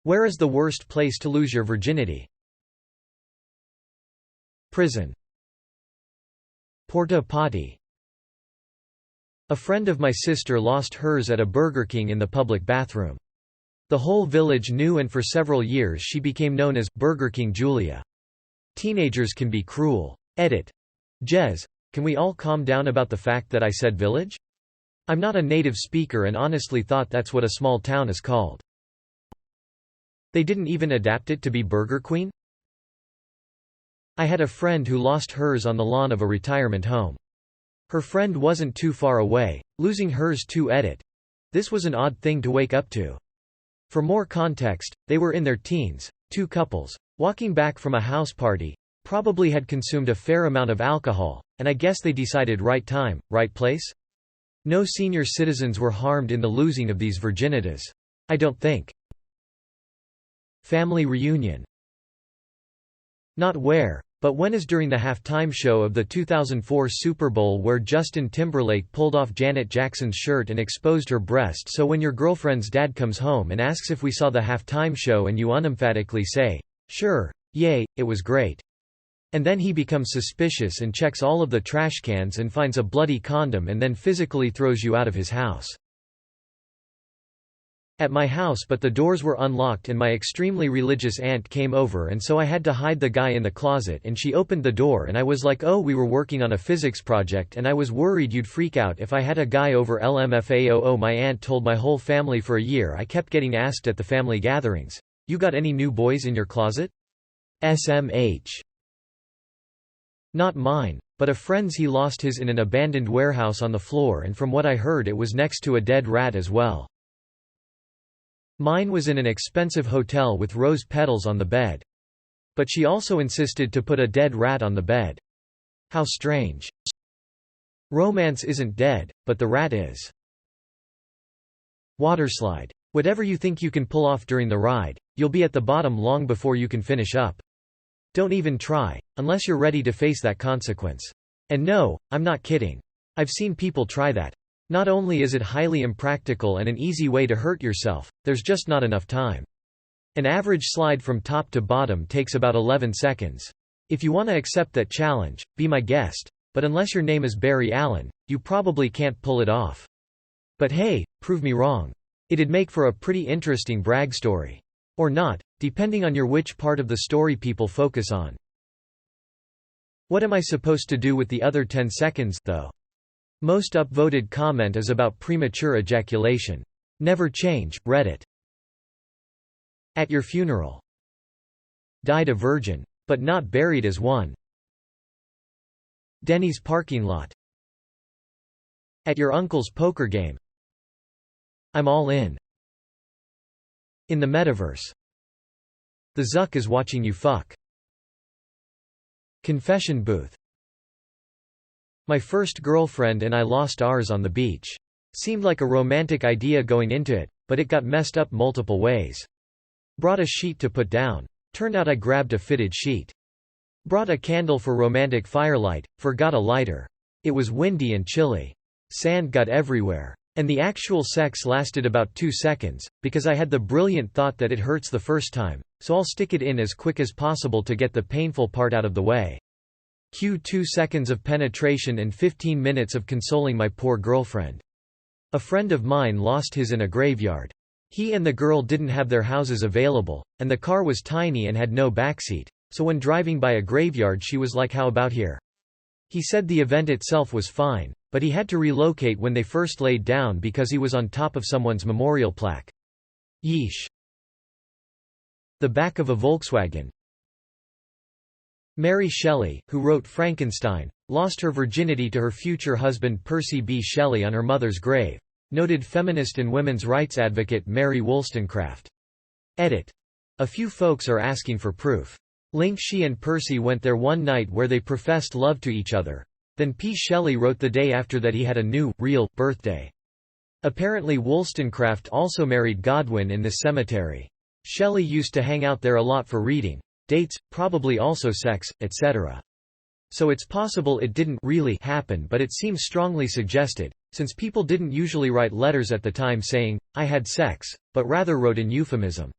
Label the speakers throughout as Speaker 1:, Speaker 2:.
Speaker 1: Where is the worst place to lose your virginity? Prison. Porta potty. A friend of my sister lost hers at a Burger King in the public bathroom. The whole village knew, and for several years she became known as Burger King Julia. Teenagers can be cruel. Edit. Jez, can we all calm down about the fact that I said village? I'm not a native speaker and honestly thought that's what a small town is called. They didn't even adapt it to be Burger Queen? I had a friend who lost hers on the lawn of a retirement home. Her friend wasn't too far away, losing hers too. Edit. This was an odd thing to wake up to. For more context, they were in their teens, two couples, walking back from a house party, probably had consumed a fair amount of alcohol, and I guess they decided right time, right place? No senior citizens were harmed in the losing of these virginities. I don't think. Family reunion. Not where, but when is during the halftime show of the 2004 Super Bowl, where Justin Timberlake pulled off Janet Jackson's shirt and exposed her breast, so when your girlfriend's dad comes home and asks if we saw the halftime show and you unemphatically say, "Sure, yay, it was great." And then he becomes suspicious and checks all of the trash cans and finds a bloody condom and then physically throws you out of his house. At my house, but the doors were unlocked and my extremely religious aunt came over, and so I had to hide the guy in the closet, and she opened the door and I was like, "Oh, we were working on a physics project and I was worried you'd freak out if I had a guy over." LMFAOO. My aunt told my whole family for a year I kept getting asked at the family gatherings, "You got any new boys in your closet?" SMH. Not mine, but a friend's. He lost his in an abandoned warehouse on the floor, and from what I heard it was next to a dead rat as well. Mine was in an expensive hotel with rose petals on the bed. But she also insisted to put a dead rat on the bed. How strange. Romance isn't dead, but the rat is. Waterslide. Whatever you think you can pull off during the ride, you'll be at the bottom long before you can finish up. Don't even try, unless you're ready to face that consequence. And no, I'm not kidding. I've seen people try that. Not only is it highly impractical and an easy way to hurt yourself, there's just not enough time. An average slide from top to bottom takes about 11 seconds. If you want to accept that challenge, be my guest, but unless your name is Barry Allen, you probably can't pull it off. But hey, prove me wrong. It'd make for a pretty interesting brag story. Or not, depending on which part of the story people focus on. What am I supposed to do with the other 10 seconds, though? Most upvoted comment is about premature ejaculation. Never change. Reddit. At your funeral. Died a virgin. But not buried as one. Denny's parking lot. At your uncle's poker game. I'm all in. In the metaverse. The Zuck is watching you fuck. Confession booth. My first girlfriend and I lost ours on the beach. Seemed like a romantic idea going into it, but it got messed up multiple ways. Brought a sheet to put down. Turned out I grabbed a fitted sheet. Brought a candle for romantic firelight, forgot a lighter. It was windy and chilly. Sand got everywhere. And the actual sex lasted about 2 seconds, because I had the brilliant thought that it hurts the first time, so I'll stick it in as quick as possible to get the painful part out of the way. Cue 2 seconds of penetration and 15 minutes of consoling my poor girlfriend. A friend of mine lost his in a graveyard. He and the girl didn't have their houses available, and the car was tiny and had no backseat, so when driving by a graveyard she was like, "How about here?" He said the event itself was fine, but he had to relocate when they first laid down because he was on top of someone's memorial plaque. Yeesh. The back of a Volkswagen. Mary Shelley, who wrote Frankenstein, lost her virginity to her future husband Percy B. Shelley on her mother's grave. Noted feminist and women's rights advocate Mary Wollstonecraft. Edit. A few folks are asking for proof. Link. She and Percy went there one night where they professed love to each other. Then P. Shelley wrote the day after that he had a new, real, birthday. Apparently Wollstonecraft also married Godwin in this cemetery. Shelley used to hang out there a lot for reading. Dates, probably also sex, etc. So it's possible it didn't really happen, but it seems strongly suggested, since people didn't usually write letters at the time saying, "I had sex," but rather wrote in euphemism.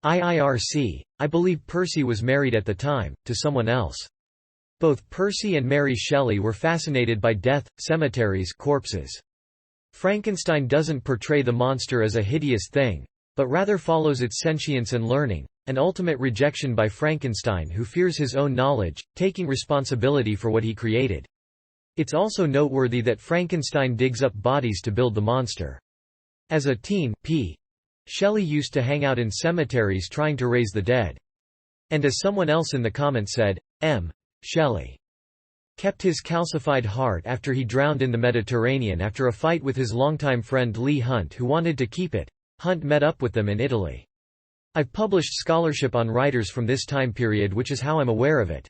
Speaker 1: IIRC. I believe Percy was married at the time, to someone else. Both Percy and Mary Shelley were fascinated by death, cemeteries, corpses. Frankenstein doesn't portray the monster as a hideous thing, but rather follows its sentience and learning, an ultimate rejection by Frankenstein who fears his own knowledge, taking responsibility for what he created. It's also noteworthy that Frankenstein digs up bodies to build the monster. As a teen, P. Shelley used to hang out in cemeteries trying to raise the dead. And as someone else in the comments said, M. Shelley kept his calcified heart after he drowned in the Mediterranean after a fight with his longtime friend Leigh Hunt who wanted to keep it. Hunt met up with them in Italy. I've published scholarship on writers from this time period, which is how I'm aware of it.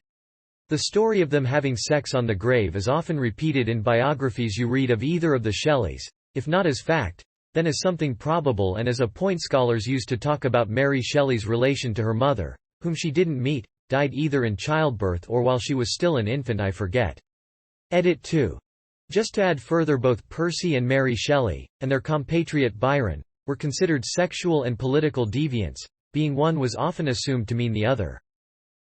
Speaker 1: The story of them having sex on the grave is often repeated in biographies you read of either of the Shelleys, if not as fact, then as something probable and as a point scholars use to talk about Mary Shelley's relation to her mother, whom she didn't meet, died either in childbirth or while she was still an infant. I forget. Edit 2. Just to add further, both Percy and Mary Shelley, and their compatriot Byron, were considered sexual and political deviants, being one was often assumed to mean the other.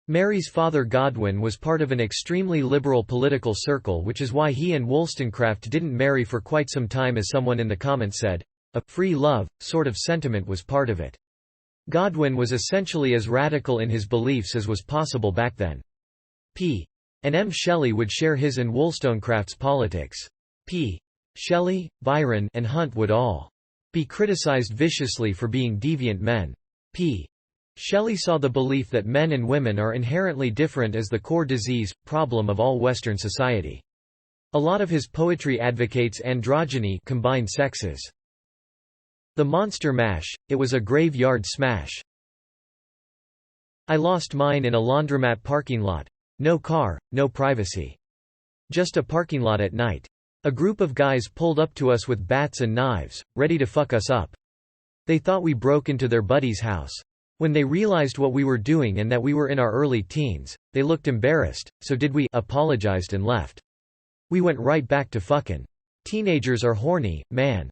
Speaker 1: Mary's father Godwin was part of an extremely liberal political circle, which is why he and Wollstonecraft didn't marry for quite some time, as someone in the comments said. A free love sort of sentiment was part of it. Godwin was essentially as radical in his beliefs as was possible back then. P. and M. Shelley would share his and Wollstonecraft's politics. P. Shelley, Byron, and Hunt would all be criticized viciously for being deviant men. P. Shelley saw the belief that men and women are inherently different as the core disease, problem of all Western society. A lot of his poetry advocates androgyny, combined sexes. The Monster Mash, it was a graveyard smash. I lost mine in a laundromat parking lot. No car, no privacy. Just a parking lot at night. A group of guys pulled up to us with bats and knives, ready to fuck us up. They thought we broke into their buddy's house. When they realized what we were doing and that we were in our early teens, they looked embarrassed, so did we, apologized and left. We went right back to fucking. Teenagers are horny, man.